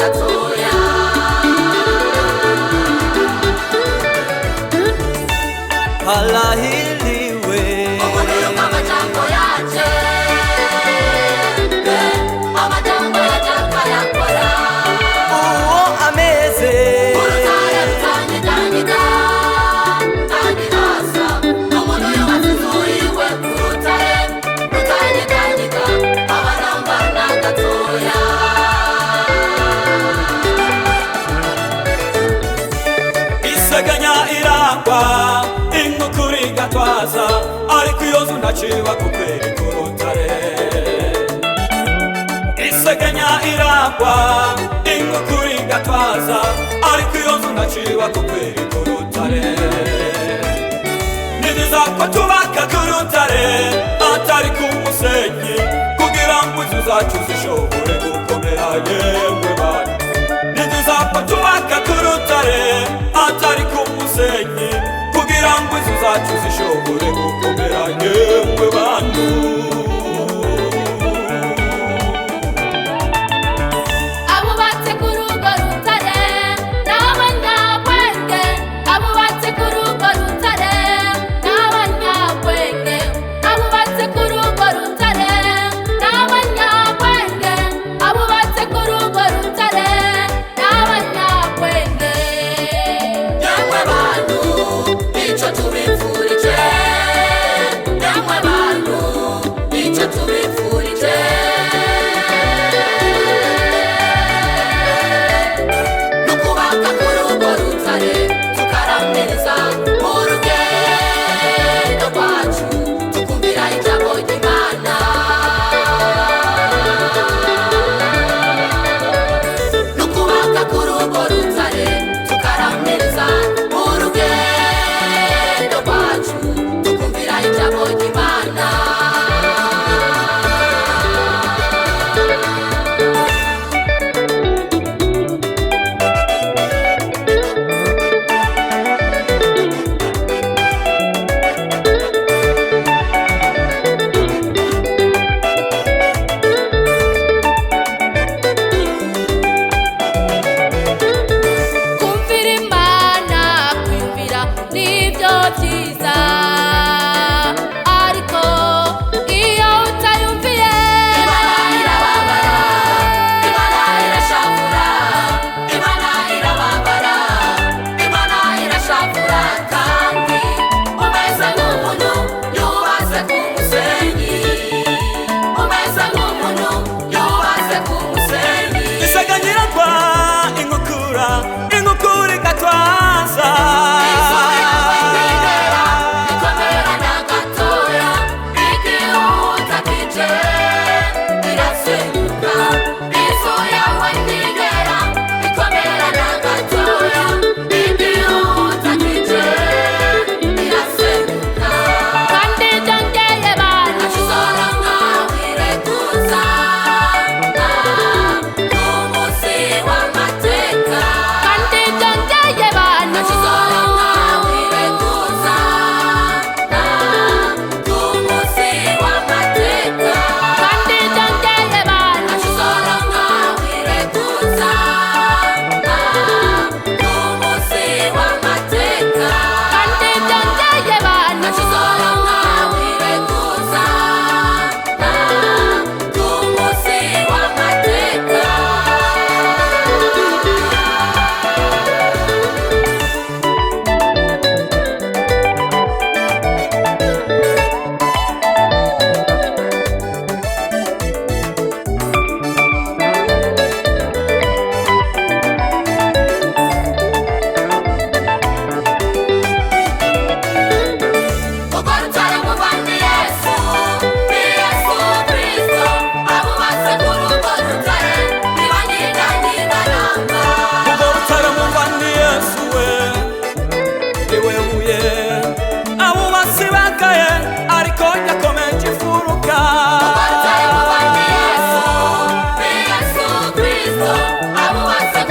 gatoya. Halahiliwe umuntu yumva amajambo yaje, amajambo yaje akayakora. uwo ameze urutare rutanyeganyega kandi hasa, umuntu yubatse inzu yiwe ku rutare rutanyeganyega, abaramba na gatoya. isegenya irangwa inkukuri igatwaza, ariko iyo nzu ntaciba kukwereka urutare. isegenya irangwa inkukuri igatwaza, ariko iyo nzu ntaciba kukwereka urutare. ni byiza ko tubaka ku rutare atari ku musenyi, kugira ngo inzu zacu zishobore gukomera. yewe bana, ni byiza ko tubaka ku rutare atari ku musenyi, kugira ngo inzu zacu zishobore gukomera. yewe bantu, abubatse kuri urwo rutare ni abanyabwenge, abubatse kuri urwo rutare ni abanyabwenge, abubatse kuri urwo rutare ni abanyabwenge, abubatse kuri urwo rutare ni abanyabwenge. yemwe bantu icyo tubifurije, yemwe bantu icyo tubifurije, nukubaka kuri urwo rutare tukaramiriza urugendo rwacu, tukumvira ijambo ry'Imana. nukubaka kuri urwo rutare tukaramiriza urugendo rwacu, tukumvira ijambo ry'Imana. kumvira Imana, kwiyumvira nibyo byiza, ariko iyo utayumviye Imana irababara, Imana irashavura, Imana irababara, Imana irashavura, kandi umeze nk'umuntu yubatse ku musenyi, umeze nk'umuntu yubatse ku musenyi. isegenya irangwa inkukura, inkukura igatwaza. inzu yawe ntigera ikomera na gatoya, igihuta kije irasenyuka. inzu yawe ntigera ikomera na gatoya, igihuta kije irasenyuka. kandi byongeye bana tuzora nkawe ireguza umunsi w'amateka, kandi byongeye bana tuzora nkawe ireguza umunsi w'amateka, kandi byongeye bana tuzora nkawe ireguza umunsi w'amateka, kandi byongeye bana tuzora nkawe ireguza umunsi w'amateka. urwo rutare muva ni Yesu, ni Yesu Kristo, abubatse kuri urwo rutare ntibanyeganyega namba. urwo rutare mumva ni yesu we, niwe buye abubatsi bakaye, ariko yakomeje imfuruka. urwo rutare muva ni Yesu, ni Yesu Kristo, abubatse